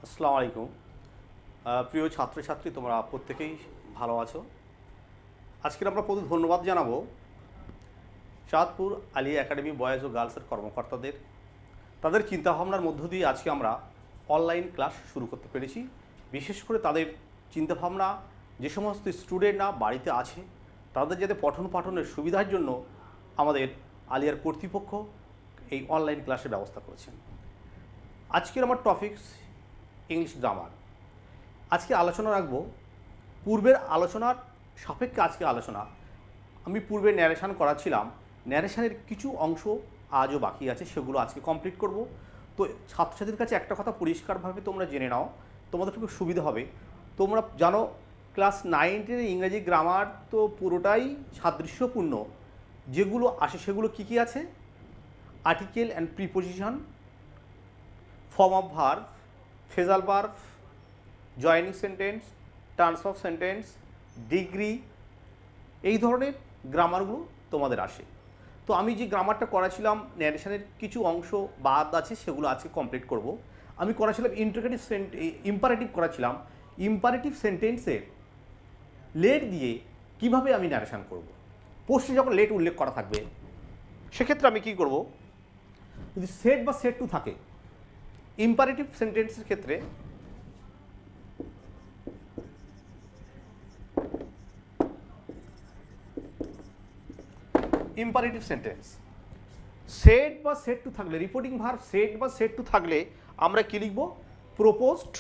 আসসালামু আলাইকুম। প্রিয় ছাত্রছাত্রী, তোমরা প্রত্যেকেই ভালো আছো। আজকে আমরা প্রথমে ধন্যবাদ জানাবো চাঁদপুর আলিয়া একাডেমি বয়েজ ও গার্লসের কর্মকর্তাদের। তাদের চিন্তাভাবনার মধ্য দিয়ে আজকে আমরা অনলাইন ক্লাস শুরু করতে পেরেছি। বিশেষ করে তাদের চিন্তাভাবনা, যে সমস্ত স্টুডেন্টরা বাড়িতে আছে তাদের যাতে পঠন পাঠনের সুবিধার জন্য আমাদের আলিয়ার কর্তৃপক্ষ এই অনলাইন ক্লাসের ব্যবস্থা করেছেন। আজকের আমার টপিকস ইংলিশ গ্রামার। আজকে আলোচনা রাখব পূর্বের আলোচনার সাপেক্ষে। আজকে আলোচনা আমি পূর্বে ন্যারেশন করাছিলাম, ন্যারেশনের কিছু অংশ আজও বাকি আছে, সেগুলো আজকে কমপ্লিট করব। তো ছাত্রছাত্রীর কাছে একটা কথা পরিষ্কারভাবে তোমরা জেনে নাও, তোমাদের খুব সুবিধা হবে। তোমরা জানো ক্লাস 9-10 ইংরেজি গ্রামার তো পুরোটাই সাদৃশ্যপূর্ণ। যেগুলো আসে সেগুলো কী কী আছে? Article and preposition, form of verb, phrasal verb, joining sentence, terms of sentence, degree, এই ধরনের গ্রামারগুলো তোমাদের আসে। তো আমি যে গ্রামারটা করাছিলাম, ন্যারেশনের কিছু অংশ বাদ আছে, সেগুলো আজকে কমপ্লিট করব। আমি করাছিলাম ইন্টারোগেটিভ ইম্পারেটিভ করাছিলাম। ইম্পারেটিভ সেন্টেন্সের লেট দিয়ে কিভাবে আমি ন্যারেশন করব। পোস্টে যখন লেট উল্লেখ করা থাকবে সেক্ষেত্রে আমি কি করব, যদি সেট বা সেট টু থাকে ইম্পারেটিভ সেন্টেন্সের ক্ষেত্রে, ইম্পারেটিভ সেন্টেন্স সেট বা সেট টু থাকলে, রিপোর্টিং ভার্ব সেট বা সেট টু থাকলে আমরা কি লিখব? প্রপোজড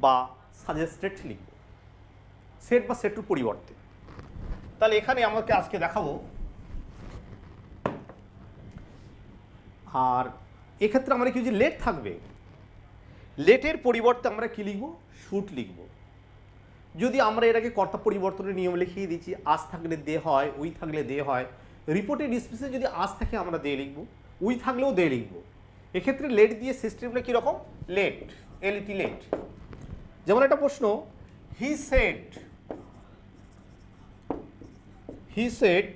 বা সাজেস্টেড লিখব, সেট বা সেট টুর পরিবর্তে। তাহলে এখানে আমাকে আজকে দেখাবো। আর এক্ষেত্রে আমরা কি, যে লেট থাকবে, লেটের পরিবর্তে আমরা কি লিখব? শুড লিখব। যদি আমরা এর আগে কর্তা পরিবর্তনের নিয়ম লিখিয়ে দিচ্ছি, আজ থাকলে দে হয়, উই থাকলে দে হয়। রিপোর্টের স্পেসে যদি আজ থাকে আমরা দে লিখব, উই থাকলেও দে লিখব। এক্ষেত্রে লেট দিয়ে সিস্টেমটা কীরকম? Let, L E T let. যেমন একটা প্রশ্ন, he said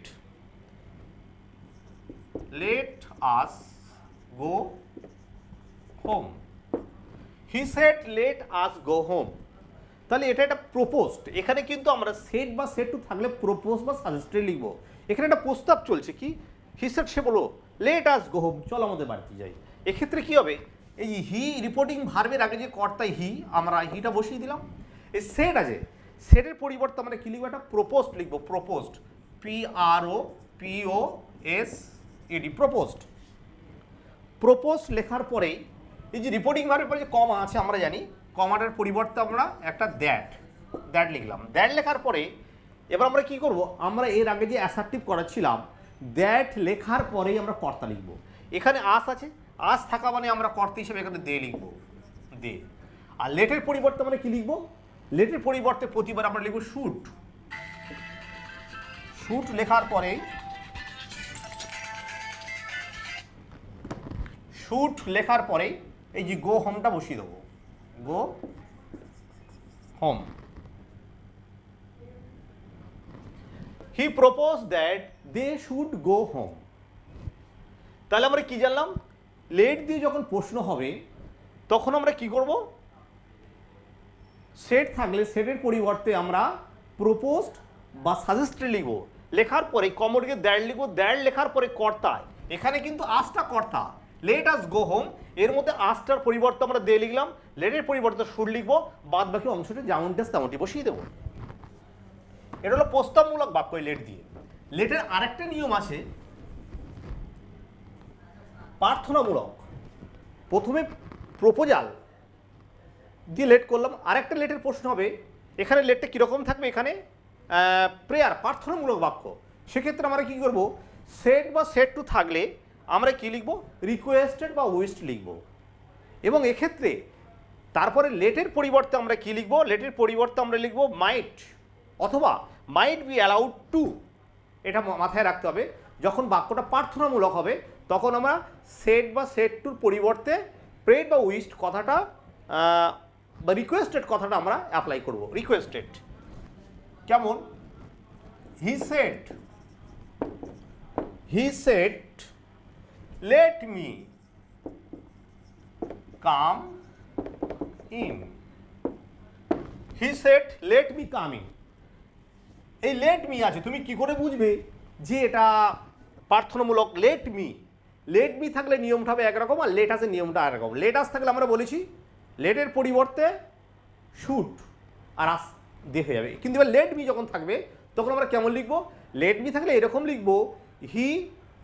let us go home. He said let us go home. তাহলে এটা একটা প্রপোজড। এখানে কিন্তু আমরা সেট বা সেট টু থাকলে প্রপোজ বা সাজেস্টেড লিখবো। এখানে একটা প্রস্তাব চলছে কি, হি সেড, সে বলো লেট আস গো হোম, চল আমাদের বাড়িতে যাই। এক্ষেত্রে কি হবে? এই হি রিপোর্টিং ভার্বের আগে যে কর্তায় হি, আমরা হিটা বসিয়ে দিলাম। এই সেট আছে, সেটের পরিবর্তে আমরা কি লিখবো? একটা প্রপোজড লিখবো। Proposed, PROPOSED, proposed. প্রপোজড লেখার পরেই এই যে রিপোর্টিং ভার্বের পরে যে কমা আছে আমরা জানি, কমাটার পরিবর্তে আমরা একটা দ্যাট লিখলাম। দ্যাট লেখার পরে এবার আমরা কি করব? আমরা এর আগে যে অ্যাসার্টিভ করাছিলাম, দ্যাট লেখার পরেই আমরা কর্তা লিখব। এখানে আস আছে, আস থাকা মানে আমরা কর্তা হিসেবে এখানে দে লিখব, দে। আর লেটের পরিবর্তে আমরা কি লিখব? লেটের পরিবর্তে প্রতিবার আমরা লিখব শুড। শুড লেখার পরে, শুড লেখার পরে এই যে গো হোমটা বসিয়ে দেবো, go home. He propose that they should go home. তাহলে আমরা কি জানলাম? লেট দিয়ে যখন প্রশ্ন হবে তখন আমরা কি করব? সেট থাকলে সেটের পরিবর্তে আমরা প্রপোজড বা সাজেস্টেড লিখব। লেখার পরে কমোডিকে দ্যাট লিখব। দ্যাট লেখার পরে কর্তা, এখানে কিন্তু আসটা কর্তা, লেট আস গো হোম। এর মধ্যে আসটার পরিবর্তে আমরা দে লিখলাম, লেটের পরিবর্তে শুড লিখবো, বাদ বাকি অংশটা যেমনটা তেমনটি বসিয়ে দেবো। এটা হলো প্রস্তাবমূলক বাক্য লেট দিয়ে। লেটের আরেকটা নিয়ম আছে প্রার্থনামূলক। প্রথমে প্রপোজাল দিয়ে লেট করলাম, আরেকটা লেটের প্রশ্ন হবে, এখানে লেটটা কীরকম থাকবে? এখানে প্রেয়ার, প্রার্থনামূলক বাক্য। সেক্ষেত্রে আমরা কী করব? সেট বা সেট টু থাকলে আমরা কি লিখব? রিকোয়েস্টেড বা উইশড লিখব। এবং এক্ষেত্রে তারপরে লেটের পরিবর্তে আমরা কি লিখব? লেটের পরিবর্তে আমরা লিখব মাইট অথবা মাইট বি অ্যালাউড টু। এটা মাথায় রাখতে হবে, যখন বাক্যটা প্রার্থনামূলক হবে তখন আমরা সেট বা সেট টুর পরিবর্তে প্রেড বা উইশড কথাটা বা রিকোয়েস্টেড কথাটা আমরা অ্যাপ্লাই করব। রিকোয়েস্টেড কেমন? He said let me come in. He said let me come in. এই লেট মি আছে, তুমি কি করে বুঝবে যে এটা প্রার্থনামূলক? লেট মি থাকলে নিয়মটা হবে একরকম, আর লেট আসে নিয়মটা একরকম। লেট আস থাকলে আমরা বলেছি লেটের পরিবর্তে শুট আর আস দিয়ে হয়ে যাবে, কিন্তু এবার লেট মি যখন থাকবে তখন আমরা কেমন লিখবো? লেট মি থাকলে এরকম লিখবো, হি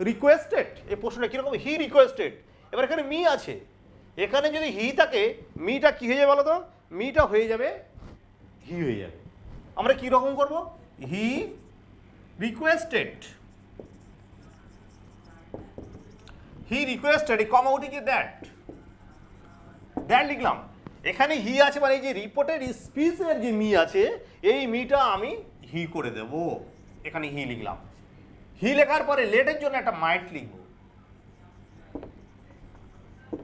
রিকোয়েস্টেড। এই প্রশ্নটা কীরকম? He requested. এবার এখানে মি আছে, এখানে যদি হি থাকে মিটা কী হয়ে যাবে বলো তো? মিটা হয়ে যাবে হি হয়ে যাবে। আমরা কী রকম করবো? হি রিকোয়েস্টেড, হি রিকোয়েস্টেড, এই কমা উঠে গিয়ে দ্যাট লিখলাম। এখানে হি আছে মানে এই যে রিপোর্টের স্পিচের যে মি আছে এই মিটা আমি হি করে দেব, এখানে হি লিখলাম। হি লেখার পরে লেটের জন্য একটা মাইট লিখব,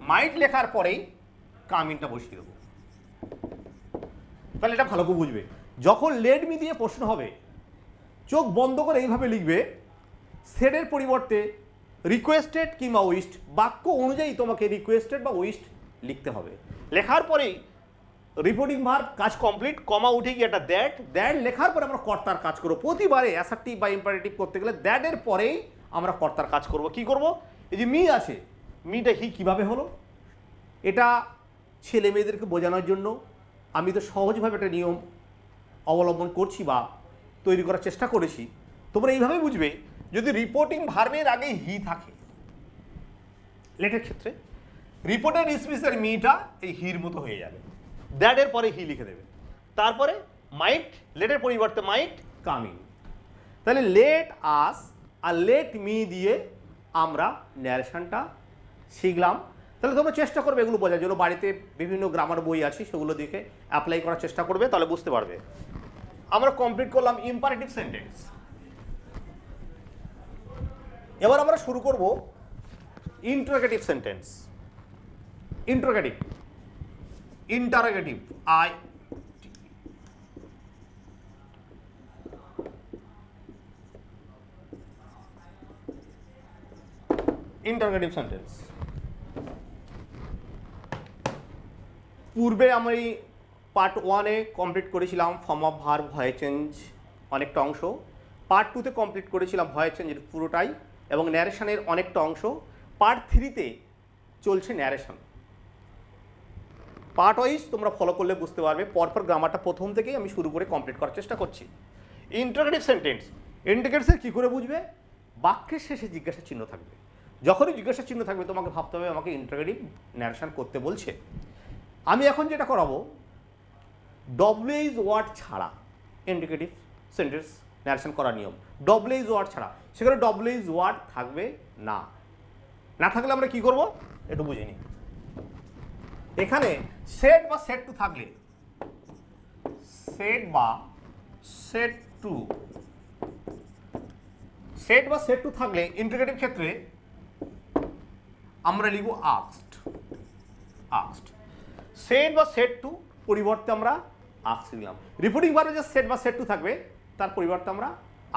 মাইট লেখার পরেই কামিনটা বসিয়ে দেবো। তাহলে এটা ভালো করে বুঝবে, যখন লেট মি দিয়ে প্রশ্ন হবে চোখ বন্ধ করে এইভাবে লিখবে, সেডের পরিবর্তে রিকোয়েস্টেড কিংবা উইস্ট, বাক্য অনুযায়ী তোমাকে রিকোয়েস্টেড বা উইস্ট লিখতে হবে। লেখার পরেই রিপোর্টিং ভার্ব কাজ কমপ্লিট, কমা উঠে গিয়ে একটা দ্যাট লেখার পরে আমরা কর্তার কাজ করবো। প্রতিবারে অ্যাসার্টিভ বা ইম্পারেটিভ করতে গেলে দ্যাটের পরেই আমরা কর্তার কাজ করব। কি করব? এই যে মি আছে, মিটা হি কিভাবে হলো? এটা ছেলে মেয়েদেরকে বোঝানোর জন্য আমি তো সহজভাবে একটা নিয়ম অবলম্বন করছি বা তৈরি করার চেষ্টা করেছি। তোমরা এইভাবেই বুঝবে, যদি রিপোর্টিং ভার্বের আগে হি থাকে লেটের ক্ষেত্রে, রিপোর্টের স্পিচের মিটা এই হির মতো হয়ে যাবে, দ্যাটের পরে হি লিখে দেবে, তারপরে মাইট, লেটের পরিবর্তে মাইট কামিং। তাহলে লেট আস আর লেট মি দিয়ে আমরা ন্যারেশনটা শিখলাম। তাহলে তোমরা চেষ্টা করবে এগুলো বোঝার জন্য, বাড়িতে বিভিন্ন গ্রামার বই আছে সেগুলো দিকে অ্যাপ্লাই করার চেষ্টা করবে, তাহলে বুঝতে পারবে। আমরা কমপ্লিট করলাম ইম্পারেটিভ সেন্টেন্স। এবার আমরা শুরু করব interrogative sentence. Interrogative I interrogative sentence. পূর্বে আমি পার্ট 1-এ কমপ্লিট করেছিলাম form of verb, voice change অনেকটা অংশ। পার্ট 2-তে কমপ্লিট করেছিলাম ভয়েস চেঞ্জের পুরোটাই এবং ন্যারেশনের অনেকটা অংশ। পার্ট 3-তে চলছে ন্যারেশন। পার্ট ওয়াইজ তোমরা ফলো করলে বুঝতে পারবে, পরপর গ্রামারটা প্রথম থেকেই আমি শুরু করে কমপ্লিট করার চেষ্টা করছি। ইন্টারোগেটিভ সেন্টেন্স, ইন্টারোগেটিভ কী করে বুঝবে? বাক্যের শেষে জিজ্ঞাসা চিহ্ন থাকবে। যখনই জিজ্ঞাসা চিহ্ন থাকবে তোমাকে ভাবতে হবে আমাকে ইন্টারোগেটিভ ন্যারেশন করতে বলছে। আমি এখন যেটা করাবো, ডব্লিউএইচ ওয়ার্ড ছাড়া ইন্ডিকেটিভ সেন্টেন্স ন্যারেশন করার নিয়ম। ডব্লিউএইচ ওয়ার্ড ছাড়া, সেখানে ডব্লিউএইচ ওয়ার্ড থাকবে না। না থাকলে আমরা কি করব একটু বুঝে নিই। এখানে সেট বা সেট টু থাকলে, সেট বা সেট টু থাকলে ইন্টিগ্রেটিভ ক্ষেত্রে আমরা লিখব আস্কড। সেট বা সেট টু পরিবর্তে আমরা আস্ক লিখলাম। রিপোর্টিং ভার্বে যে সেট বা সেট টু থাকবে তার পরিবর্তে আমরা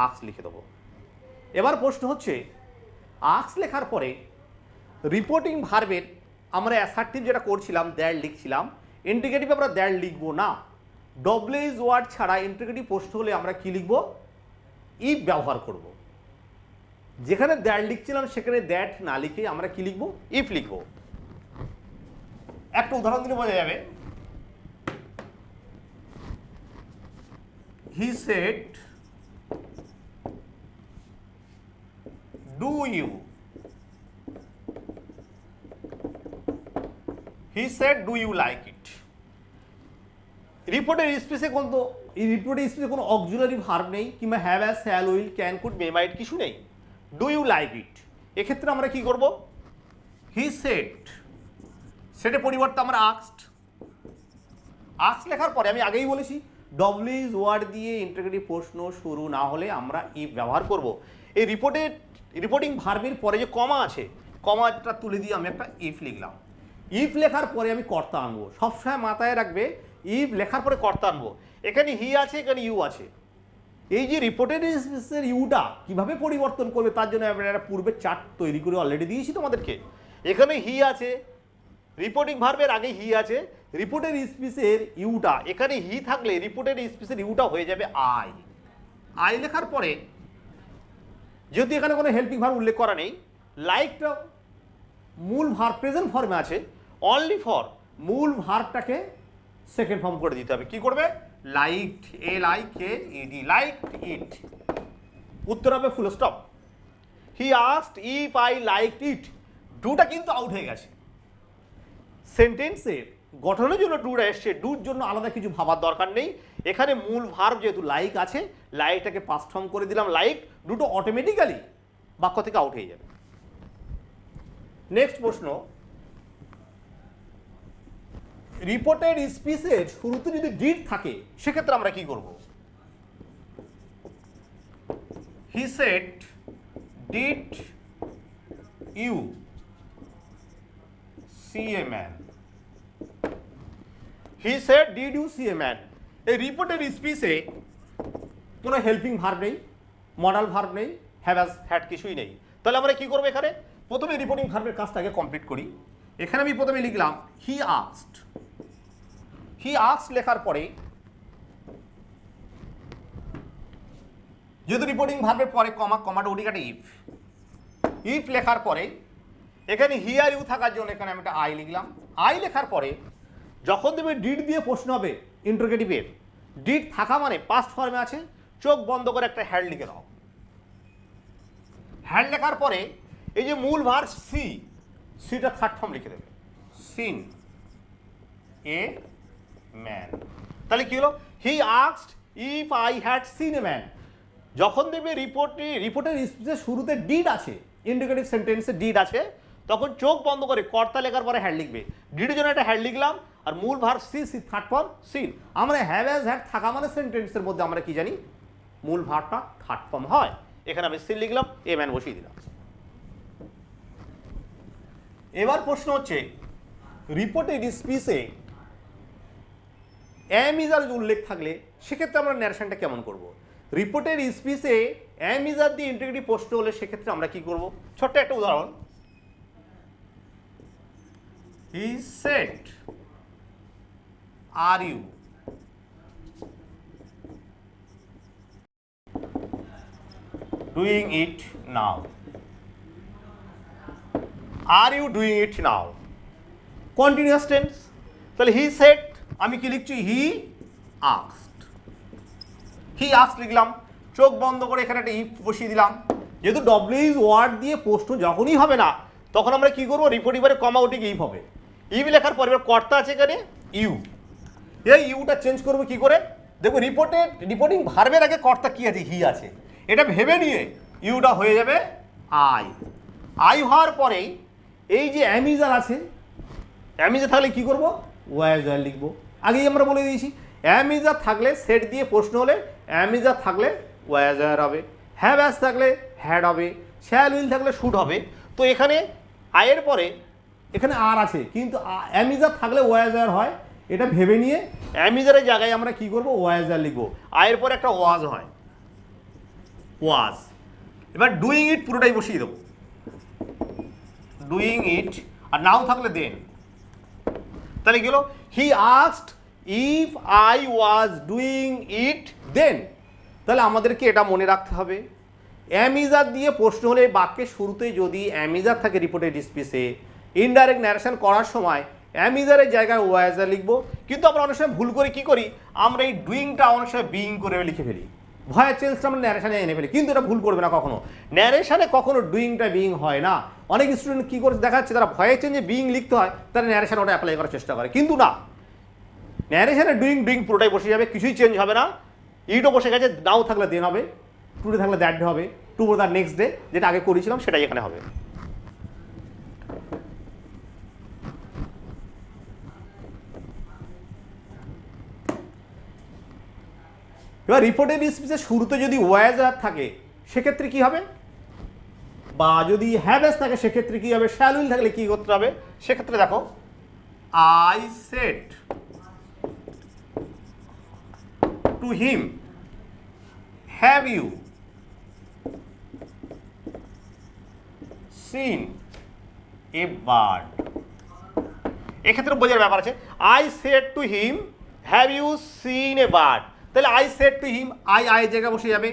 আস্ক লিখে দেবো। এবার প্রশ্ন হচ্ছে, আস্ক লেখার পরে রিপোর্টিং ভার্বের আমরা অ্যাসার্টিভ যেটা করছিলাম দ্যাট লিখছিলাম, ইন্টিগ্রেটিভ আমরা দ্যাট লিখব না। ডব্লিউএইচ ওয়ার্ড ছাড়া ইন্টিগ্রেটিভ প্রশ্ন হলে আমরা কি লিখব? ইফ ব্যবহার করব। যেখানে দ্যাট লিখছিলাম সেখানে দ্যাট না লিখে আমরা কি লিখব? ইফ লিখব। একটা উদাহরণ দিলে বোঝা যাবে। He said do you, he said do you like it. রিপোর্টের স্পেসে কোনো অক্সিলারি ভার্ব নেই, কিংবা have, has, shall, will, can, could, may, might কিছু নেই। ডু ইউ লাইক ইট, এক্ষেত্রে আমরা কি করব? হি সেড, সেটের পরিবর্তে আমরা আস্কড। আস্ক লেখার পরে আমি আগেই বলেছি ডব্লিউএইচ ওয়ার্ড দিয়ে ইন্টিগ্রেটিভ প্রশ্ন শুরু না হলে আমরা ইফ ব্যবহার করব। এই রিপোর্টিং ভার্বের পরে যে কমা আছে, কমাটা তুলে দিয়ে আমি একটা ইফ লিখলাম। ইফ লেখার পরে আমি কর্তা আনবো। সবসময় মাথায় রাখবে ইফ লেখার পরে কর্তা আনবো। এখানে হি আছে, এখানে ইউ আছে। এই যে রিপোর্টেড স্পেসের ইউটা কিভাবে পরিবর্তন করবে তার জন্য আমরা একটা পূর্বে চার্ট তৈরি করে অলরেডি দিয়েছি তোমাদেরকে। এখানে হি আছে, রিপোর্টিং ভার্বের আগে হি আছে, রিপোর্টের স্পিচের ইউটা, এখানে হি থাকলে রিপোর্টের স্পিচের ইউটা হয়ে যাবে আই। আই লেখার পরে যেহেতু এখানে কোনো হেল্পিং ভার্ব উল্লেখ করা নেই, লাইকটা মূল ভার্ব প্রেজেন্ট ফর্মে আছে, অনলি ফর মূল ভার্বটাকে সেকেন্ড ফর্ম করে দিতে হবে। কি করবে? Liked, LIKED, liked it. উত্তর হবে full stop. He asked if I liked it. ডুটা কিন্তু আউট হয়ে গেছে। সেন্টেন্সের গঠনের জন্য ডুটা এসছে, ডুর জন্য আলাদা কিছু ভাবার দরকার নেই। এখানে মূল ভার্ব যেহেতু লাইক আছে, লাইকটাকে পাস্ট ফর্ম করে দিলাম লাইক, ডুটো অটোমেটিক্যালি বাক্য থেকে আউট হয়ে যাবে। নেক্সট প্রশ্ন, রিপোর্টেড স্পিচের শুরুতে যদি ডিড থাকে সেক্ষেত্রে আমরা কি করব? He said did you see a man. He said did you see a man. এই রিপোর্টেড স্পিচে কোনো হেল্পিং ভার্ব নেই, মডাল ভার্ব নেই, হ্যাভ হ্যাড কিছুই নেই। তাহলে আমরা কি করবো? এখানে প্রথমে রিপোর্টিং ভার্বের কাজটাকে কমপ্লিট করি। এখানে আমি প্রথমে লিখলাম হি আস্কড। হি আস্কড লেখার পরে যেহেতু রিপোর্টিং ভার্বের পরে কমাটা ওডিকাটা ইফ লেখার পরে এখানে হি আর ইউ থাকার জন্য এখানে আমি একটা আই লিখলাম। আই লেখার পরে যখন তুমি ডিড দিয়ে প্রশ্ন হবে ইন্টারোগেটিভের, ডিড থাকা মানে পাস্ট ফর্মে আছে, চোখ বন্ধ করে একটা হ্যাড লিখে দাও। হ্যাড লেখার পরে এই যে মূল ভার্ব সিটা থার্ড ফর্ম লিখে দেবে, সিন এ ম্যান। তাহলে কি হলো? হি asked if I had seen a man. যখন দেখবে রিপোর্টের স্পিচের শুরুতে ডিড আছে, ইন্ডিকেটিভ সেন্টেন্সে ডিড আছে, তখন চোখ বন্ধ করে কর্তা লেখার পরে হ্যাড লিখবে। ডিডের জন্য একটা হ্যাড লিখলাম, আর মূল verb see third form seen. আমরা হ্যাভ অ্যাজ হ্যাড থাকা মানে সেন্টেন্সের মধ্যে আমরা কি জানি? মূল ভার্বটা থার্ড ফর্ম হয়। এখানে আমি সিন লিখলাম, এ ম্যান বসিয়ে দিলাম। এবার প্রশ্ন হচ্ছে, রিপোর্টেড স্পিচে অ্যাম ইজ আর উল্লেখ থাকলে সেক্ষেত্রে আমরা ন্যারেশনটা কেমন করব? রিপোর্টের স্পিচে অ্যাম ইজ আর দিয়ে ইন্টিগ্রেটিভ প্রশ্ন হলে সেক্ষেত্রে আমরা কি করব? ছোট্ট একটা উদাহরণ, he said are you doing it now. Are you doing it now, continuous tense. তাহলে হি সেড আমি কি লিখছি? He asked. হি আস্কড লিখলাম, চোখ বন্ধ করে এখানে একটা ইফ বসিয়ে দিলাম। যেহেতু ডব্লিউইজ ওয়ার্ড দিয়ে প্রশ্ন যখনই হবে না, তখন আমরা কি করবো? রিপোর্টিভারে কমা উঠে ইফ হবে। ইফ লেখার পরে কর্তা আছে এখানে ইউ, এই ইউটা চেঞ্জ করবো কি করে? দেখো রিপোর্টিং ভার্বের আগে কর্তা কি আছে? হি আছে। এটা ভেবে নিয়ে ইউটা হয়ে যাবে আই। আই হওয়ার পরেই এই যে অ্যামিজার আছে, অ্যামিজার থাকলে কি করবো? ওয়াজ আর লিখবো। আগেই আমরা বলে দিয়েছি, অ্যামিজার থাকলে সেট দিয়ে প্রশ্ন হলে অ্যামিজার থাকলে ওয়াজ আর হবে, হ্যাভ অ্যাজ থাকলে হ্যাড হবে, শ্যাল উইল থাকলে শুড হবে। তো এখানে আয়ের পরে এখানে আর আছে, কিন্তু অ্যামিজার থাকলে ওয়াজ আর হয়। এটা ভেবে নিয়ে অ্যামিজারের জায়গায় আমরা কি করবো? ওয়াজ আর লিখবো। আয়ের পরে একটা ওয়াজ হয়, ওয়াজ। এবার ডুইং ইট পুরোটাই বসিয়ে দেবো, ডুইং ইট, আর নাও থাকলে দেন। তাহলে গেল he asked if I was doing it then. তাহলে আমাদেরকে এটা মনে রাখতে হবে, অ্যামিজার দিয়ে প্রশ্ন হলে বাক্যের শুরুতে যদি অ্যামিজার থাকে রিপোর্টেড স্পিচে, ইনডাইরেক্ট ন্যারেশন করার সময় অ্যামিজারের জায়গায় ওয়াজার লিখবো। কিন্তু আমরা অনেক সময় ভুল করে কি করি? আমরা এই ডুইংটা অনেক সময় বিইং করে লিখে ফেলি, ভয়ের চেঞ্জটা আমরা ন্যারেশনে এনে ফেলি। কিন্তু এটা ভুল করবে না কখনো, ন্যারেশনে কখনো ডুইংটা বিইং হয় না। অনেক স্টুডেন্ট কি করে দেখা যাচ্ছে, তারা ভয়ের চেঞ্জে বিইং লিখতে হয়, তারা ন্যারেশন ওটা অ্যাপ্লাই করার চেষ্টা করে, কিন্তু না, ন্যারেশনে ডুইং পুরোটাই বসে যাবে, কিছুই চেঞ্জ হবে না। ইটও বসে গেছে, নাও থাকলে দেন হবে, টুডে থাকলে দ্যাট ডে হবে, টুমোরো দ্য নেক্সট ডে, যেটা আগে করেছিলাম সেটাই এখানে হবে। এবার রিপোর্টেড স্পিচের শুরুতে যদি ওয়াজ আর থাকে সেক্ষেত্রে কি হবে? বা যদি হ্যাভ এস থাকে সেক্ষেত্রে কি হবে? শ্যাল উইল থাকলে কি করতে হবে? সেক্ষেত্রে দেখো, I said to him have you seen a bird. এক্ষেত্রে বোঝার ব্যাপার আছে। I said to him have you seen a bird, তাহলে I said to him, I জায়গায় বসে যাবে।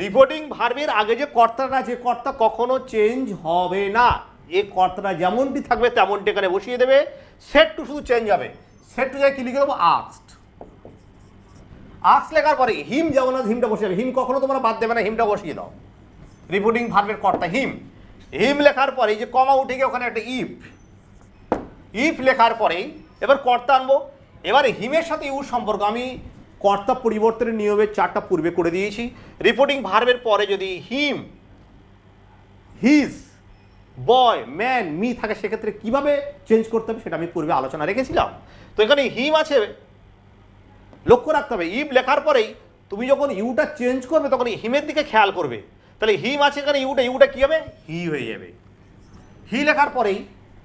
রিপোর্টিং ভার্বের আগে যে কর্তাটা আছে, কর্তা কখনো চেঞ্জ হবে না, এই কর্তাটা যেমনটি থাকবে তেমনটি এখানে বসিয়ে দেবে। সেড টু শুধু চেঞ্জ হবে, সেড টু জায়গায় কি লিখে দেবো, আস্কড। আস্ক লেখার পরে হিম যেমন আছে হিমটা বসে যাবে, হিম কখনো তোমরা বাদ দেবে না, হিমটা বসিয়ে দাও। রিপোর্টিং ভার্বের কর্তা হিম, হিম লেখার পরে যে কমা উঠে গিয়ে ওখানে একটা ইফ, ইফ লেখার পরেই এবার কর্তা আনবো। এবারে হিমের সাথে ইউ সম্পর্ক আমি কর্তা পরিবর্তনের নিয়মের 4টা পূর্বে করে দিয়েছি। রিপোর্টিং ভার্বের পরে যদি হিম, হিজ, বয়, ম্যান, মি থাকে সেক্ষেত্রে কিভাবে চেঞ্জ করতে হবে সেটা আমি পূর্বে আলোচনা রেখেছিলাম। তো এখানে হিম আছে, লক্ষ্য রাখতে হবে ইফ লেখার পরেই তুমি যখন ইউটা চেঞ্জ করবে তখন হিমের দিকে খেয়াল করবে। তাহলে হিম আছে এখানে, ইউটা কি হবে, হি হয়ে যাবে। হি লেখার পরেই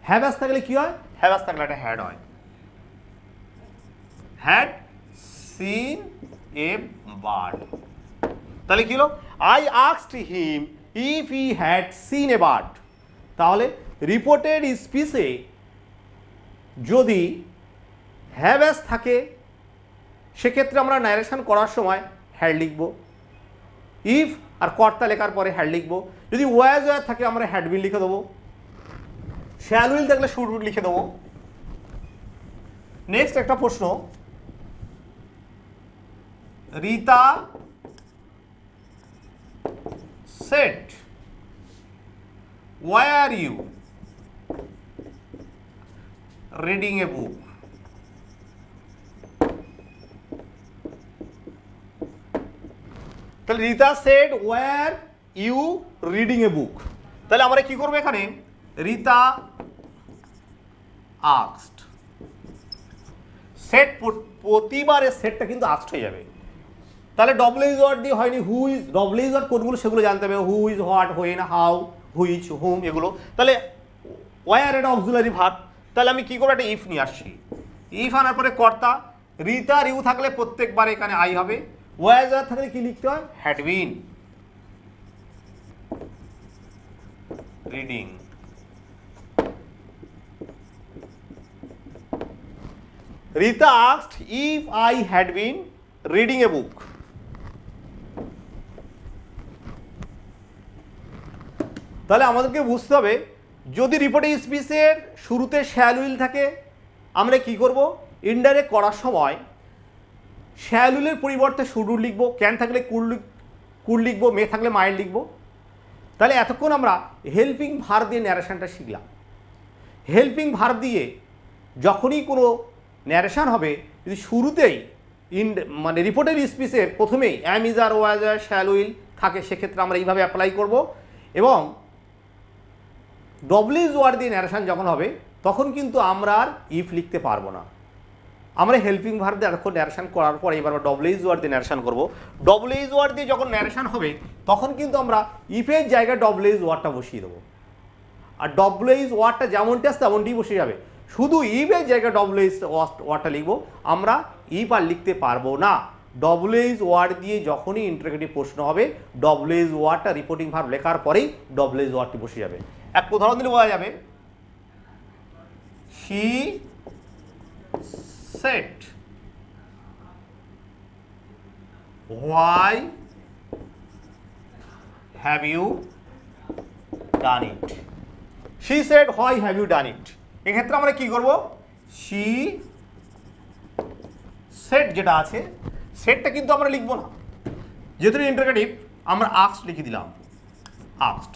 হ্যাভাস থাকলে কি হয়, হ্যাভাস থাকলে একটা হ্যাড হয়, হ্যাড সিন এ বার্ড। তাহলে কি হলো, I asked him if he had seen a bird. তাহলে রিপোর্টেড স্পিচে যদি হ্যাভাস থাকে সেক্ষেত্রে আমরা ন্যারেশন করার সময় হ্যাড লিখব, ইফ আর কর্তা লেখার পরে হ্যাড লিখব। যদি ওয়াজ থাকে আমরা হ্যাড বিন লিখে দেবো, শ্যাল উইল থাকলে শুড উইল লিখে দেবো। নেক্সট একটা প্রশ্ন, Rita said why are you reading a book? তাহলে Rita said were you reading a book, তাহলে আমরা কি করবো এখানে, রিতা আস্কড। সেট প্রতিবারে সেটটা কিন্তু আস্কড হয়ে যাবে। তাহলে ডব্লিউইজ ওয়ার্ড দিয়ে হয়নি, হু ইজ, ডব্লিউইজ ওয়ার্ড কোনগুলো সেগুলো জানতে হবে, who is, what, when, how, which, whom, এগুলো। তাহলে ওয়ার একটা অক্সিলারি ভার্ব, তাহলে আমি কি করবো, একটা ইফ নিয়ে আসছি। ইফ আনার পরে কর্তা, রিতা রিউ থাকলে প্রত্যেকবার এখানে আই হবে, ওয়াজ আর থাকলে কি লিখতে হয়, had been reading. Rita asked if I had been reading a book. তাহলে আমাদেরকে বুঝতে হবে যদি রিপোর্টিং স্পিচের শুরুতে শ্যাল উইল থাকে আমরা কি করব, ইনডাইরেক্ট করার সময় শ্যাল উইলের পরিবর্তে শুড উইল লিখবো, ক্যান থাকলে কুড লিখবো, মে থাকলে মাইল্ড লিখবো। তাহলে এতক্ষণ আমরা হেল্পিং ভার্ব দিয়ে ন্যারেশনটা শিখলাম। হেল্পিং ভার্ব দিয়ে যখনই কোনো ন্যারেশন হবে যদি শুরুতেই মানে রিপোর্টের স্পিচের প্রথমেই am, is, are, was, are, shall will থাকে সেক্ষেত্রে আমরা এইভাবে অ্যাপ্লাই করব। এবং ডব্লিউইজ ওয়ার্ড দিয়ে ন্যারেশন যখন হবে তখন কিন্তু আমরা আর ইফ লিখতে পারবো না, আমরা হেল্পিং ভার্ব দিয়ে এতক্ষণ ন্যারেশন করার পরে এবার ডব্লিউইজ ওয়ার্ড দিয়ে ন্যারেশন করব। ডব্লিউইজ ওয়ার্ড দিয়ে যখন ন্যারেশন হবে তখন কিন্তু আমরা ইফের জায়গায় ডব্লিউইজ ওয়ার্ডটা বসিয়ে দেবো, আর ডব্লিউইজ ওয়ার্ডটা যেমনটি আসে তেমনটি বসে যাবে, শুধু ইফের জায়গায় ডব্লিউইজ ওয়ার্ডটা লিখবো, আমরা ইফ আর লিখতে পারবো না। ডব্লিউইজ ওয়ার্ড দিয়ে যখনই ইন্টারোগেটিভ প্রশ্ন হবে ডব্লিউইজ ওয়ার্ডটা রিপোর্টিং ভার্ব লেখার পরেই ডব্লিউইজ ওয়ার্ডটি বসে যাবে। এক উদাহরণ দিলে বোঝা যাবে, she said why have you done it. She said why have you done it, এক্ষেত্রে আমরা কি করব, শি সেড যেটা আছে সেটটা কিন্তু আমরা লিখবো না, যেহেতু ইন্টারোগেটিভ আমরা আস্কড লিখে দিলাম, আস্কড।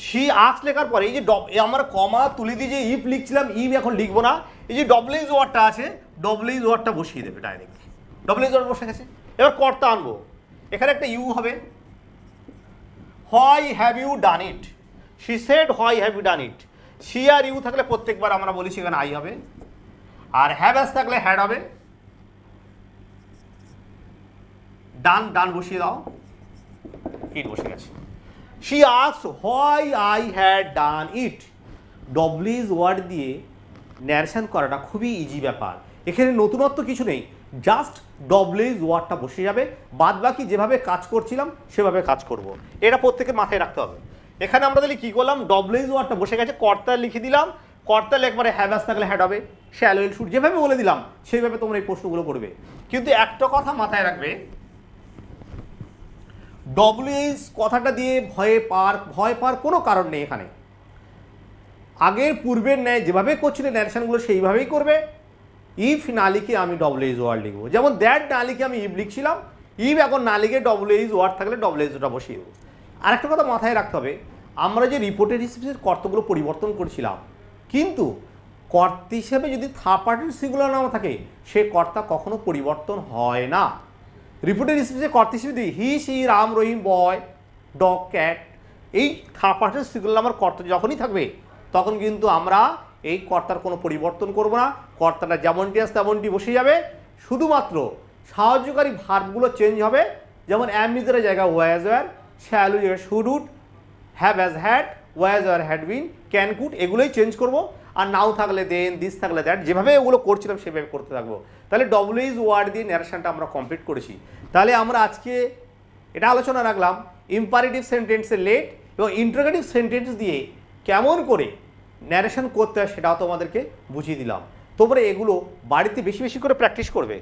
শি আস্কড লেখার পরে এই যে আমরা কমা তুলে দিয়ে যে ইফ লিখছিলাম ইফ এখন লিখবো না, এই যে ডব্লিউইজ ওয়ার্ডটা আছে ডব্লিউইজ ওয়ার্ডটা বসিয়ে দেবে ডাইরেক্ট, ডব্লিউইজ ওয়ার্ড বসে গেছে। এবার কর্তা আনবো, এখানে একটা ইউ হবে, why have you done it, she said why have you done it. She are you থাকলে প্রত্যেকবার আমরা বলি সেখানে আই হবে, আর হ্যাভ অ্যাজ থাকলে হ্যাড হবে, ডান ডান বসিয়ে দাও, ইট বসে গেছে। She asked why I had done it. WH word দিয়ে ন্যারেশন করাটা খুবই ইজি ব্যাপার, এখানে নতুনত্ব কিছু নেই, জাস্ট ডব্লিউইজ ওয়ার্ডটা বসে যাবে, বাদ বাকি যেভাবে কাজ করছিলাম সেভাবে কাজ করব, এটা প্রত্যেকের মাথায় রাখতে হবে। এখানে আমরা তাহলে কী করলাম, ডব্লিউইজ ওয়ার্ডটা বসে গেছে, কর্তা লিখে দিলাম, কর্তা একবারে হ্যাভাস থাকলে হ্যাড হবে, শ্যাল উইল শুড, যেভাবে বলে দিলাম সেইভাবে তোমরা এই প্রশ্নগুলো করবে। কিন্তু একটা কথা মাথায় রাখবে, ডব্লিউএইচ কথাটা দিয়ে ভয় পাওয়ার কোনো কারণ নেই এখানে। আগের পূর্বের ন্যায় যেভাবে করছিলে ন্যারেশনগুলো সেইভাবেই করবে। ইফ না লিখে আমি ডব্লিউএইচ ওয়ার্ড লিখবো, যেমন দ্যাট না লিখে আমি ইফ লিখছিলাম, ইফ এখন না লিখে ডব্লিউএইচ ওয়ার্ড থাকলে ডব্লিউএইচটা বসিয়ে দেবো। আর একটা কথা মাথায় রাখতে হবে, আমরা যে রিপোর্টের হিসেবে কর্তাগুলো পরিবর্তন করেছিলাম, কিন্তু কর্তা হিসেবে যদি থার্ড পার্টির সিঙ্গুলার নাম থাকে সে কর্তা কখনো পরিবর্তন হয় না। রিপোর্টের হিসেবে কর্তা হিসেবে দিই he she Ram Rahim boy dog cat, এই থার্ড পার্টির সিঙ্গুলার নামের কর্তা যখনই থাকবে তখন কিন্তু আমরা এই কর্তার কোনো পরিবর্তন করব না, কর্তাটা যেমনটি আছে তেমনটি বসে যাবে। শুধুমাত্র সাহায্যকারী ভার্বগুলো চেঞ্জ হবে, যেমন অ্যাম ইজের জায়গায় was were, shall will should would, have as had, was were had been, can could, এগুলোই চেঞ্জ করব। আর নাও থাকলে দেন, দিস থাকলে দ্যাট, যেভাবে এগুলো করছিলাম সেভাবে করতে থাকবো। তাহলে ডব্লিউএইচ ওয়ার্ড দিয়ে ন্যারেশনটা আমরা কমপ্লিট করেছি। তাহলে আমরা আজকে এটা আলোচনা রাখলাম ইম্পারেটিভ সেন্টেন্সে লেট এবং ইন্টারোগেটিভ সেন্টেন্স দিয়ে কেমন করে ন্যারেশন করতে হয় সেটাও তোমাদেরকে বুঝিয়ে দিলাম। তোমরা এগুলো বাড়িতে বেশি বেশি করে প্র্যাকটিস করবে।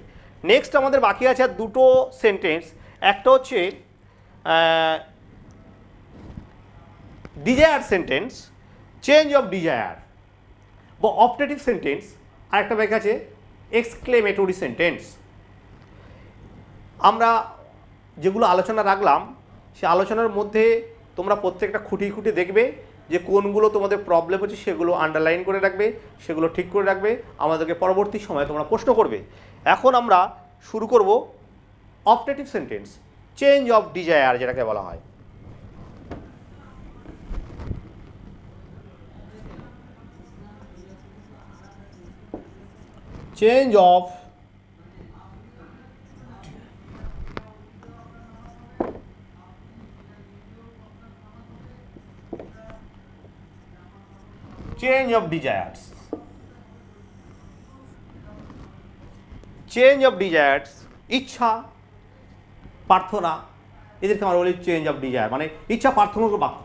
নেক্সট আমাদের বাকি আছে আর দুটো সেন্টেন্স, একটা হচ্ছে desire sentence, change of desire বা অপটেটিভ সেন্টেন্স, আর একটা ব্যাগ আছে এক্সক্লেমেটরি সেন্টেন্স। আমরা যেগুলো আলোচনা রাখলাম সে আলোচনার মধ্যে তোমরা প্রত্যেকটা খুঁটিয়ে খুঁটিয়ে দেখবে যে কোনগুলো তোমাদের প্রবলেম হচ্ছে, সেগুলো আন্ডারলাইন করে রাখবে, সেগুলো ঠিক করে রাখবে, আমাদেরকে পরবর্তী সময়ে তোমরা প্রশ্ন করবে। এখন আমরা শুরু করব optative sentence, change of desire যেটাকে বলা হয়। Change of change of desires, change of desires, ইচ্ছা প্রার্থনা, এদেরকে আমরা বলি চেঞ্জ অফ ডিজায়ার, মানে ইচ্ছা প্রার্থনার বাক্য।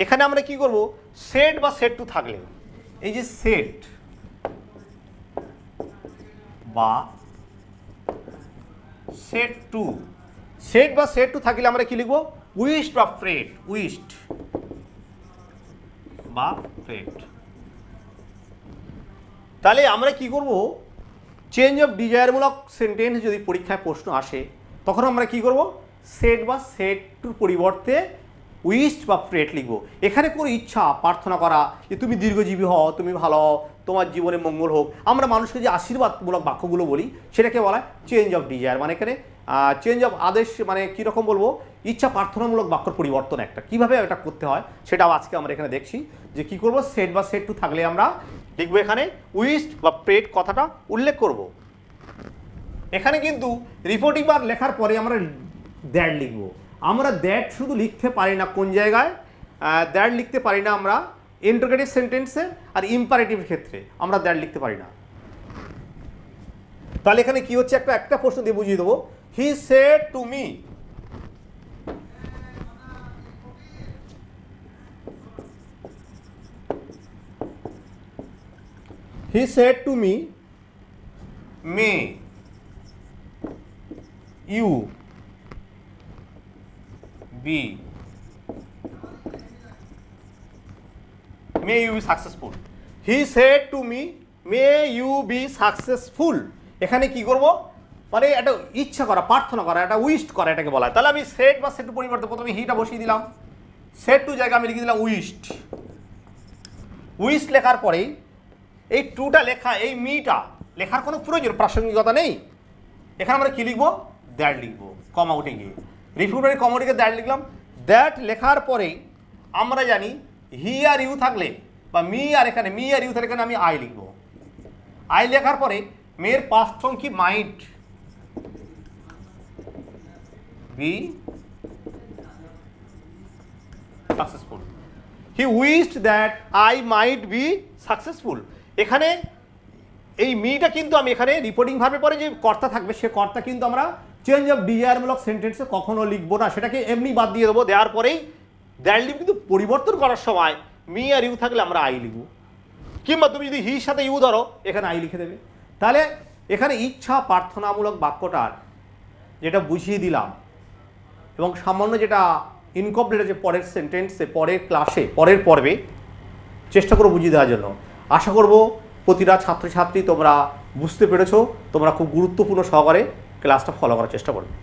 এখানে আমরা কি করব, সেট বা সেট টু থাকলে, এই যে সেট বা সেট টু, সেট বা সেট টু থাকলে আমরা কি লিখবো, উইশড বা প্রেড, উইশড বা প্রেড। তাহলে আমরা কি করব, চেঞ্জ অফ ডিজায়ারমূলক সেন্টেন্স যদি পরীক্ষায় প্রশ্ন আসে তখন আমরা কি করব, সেট বা সেট টুর পরিবর্তে উইশড বা প্রেড লিখবো। এখানে কোনো ইচ্ছা প্রার্থনা করা যে তুমি দীর্ঘজীবী হও, তুমি ভালো হও, তোমার জীবনে মঙ্গল হোক, আমরা মানুষকে যে আশীর্বাদমূলক বাক্যগুলো বলি সেটাকে বলা হয় চেঞ্জ অফ ডিজায়ার। মানে এখানে চেঞ্জ অফ আদেশ, মানে কীরকম বলবো, ইচ্ছা প্রার্থনামূলক বাক্যর পরিবর্তন একটা, কীভাবে এটা করতে হয় সেটাও আজকে আমরা এখানে দেখছি যে কী করবো। সেট বা সেট টু থাকলে আমরা লিখবো এখানে উইশড বা প্রেড কথাটা উল্লেখ করব। এখানে কিন্তু রিপোর্টিং বার লেখার পরে আমরা দ্যাট লিখবো। আমরা দ্যাট শুধু লিখতে পারি না, কোন জায়গায় দ্যাট লিখতে পারি না আমরা ইন্টারোগেটিভ সেন্টেন্সে, আর ইম্পারেটিভের ক্ষেত্রে আমরা দ্যাট লিখতে পারি না। তাহলে এখানে কি হচ্ছে, একটা প্রশ্ন দিয়ে বুঝিয়ে দেবো, he said to me, he said to me may you be, may you be successful, he said to me may you be successful। এখানে কি করব, মানে একটা ইচ্ছা করা, প্রার্থনা করা, একটা উইশড করা, এটাকে বলা হয়। তাহলে আমি সেট বা সেট টু পরিবর্তে প্রথমে হিটা বসিয়ে দিলাম, সেট টু জায়গায় আমি লিখে দিলাম উইশড। উইশড লেখার পরেই এই টুটা লেখা, এই মিটা লেখার কোনো প্রয়োজন প্রাসঙ্গিকতা নেই। এখানে আমরা কি লিখবো, দ্যাট লিখবো, কমা উঠে গিয়ে রিফিউটারি কমা উঠে দ্যাট লিখলাম। দ্যাট লেখার পরেই আমরা জানি হি আর ইউ থাকলে বা মি, আর এখানে মি আর ইউ থাকলে এখানে আমি আই লিখবো। আই লেখার পরে মেয়ের পাস্ট ফর্ম কি, might be successful, he wished that I might be successful. এখানে এই মিটা কিন্তু আমি এখানে রিপোর্টিং ভার্বের পরে যে কর্তা থাকবে সে কর্তা কিন্তু আমরা চেঞ্জ অফ ডিজায়ারমূলক সেন্টেন্সে কখনো লিখবো না, সেটাকে এমনি বাদ দিয়ে দেবো। দেওয়ার পরেই দ্যাট লিভ কিন্তু পরিবর্তন করার সময় মি আর ইউ থাকলে আমরা আই লিখব, কিংবা তুমি যদি হির সাথে ইউ ধরো এখানে আই লিখে দেবে। তাহলে এখানে ইচ্ছা প্রার্থনামূলক বাক্যটার যেটা বুঝিয়ে দিলাম এবং সামান্য যেটা ইনকমপ্লিট আছে পরের সেন্টেন্সে, পরের ক্লাসে, পরের পর্বে চেষ্টা করবো বুঝিয়ে দেওয়ার জন্য। আশা করব প্রতিটা ছাত্রছাত্রী তোমরা বুঝতে পেরেছো, তোমরা খুব গুরুত্বপূর্ণ সহকারে ক্লাসটা ফলো করার চেষ্টা করবে।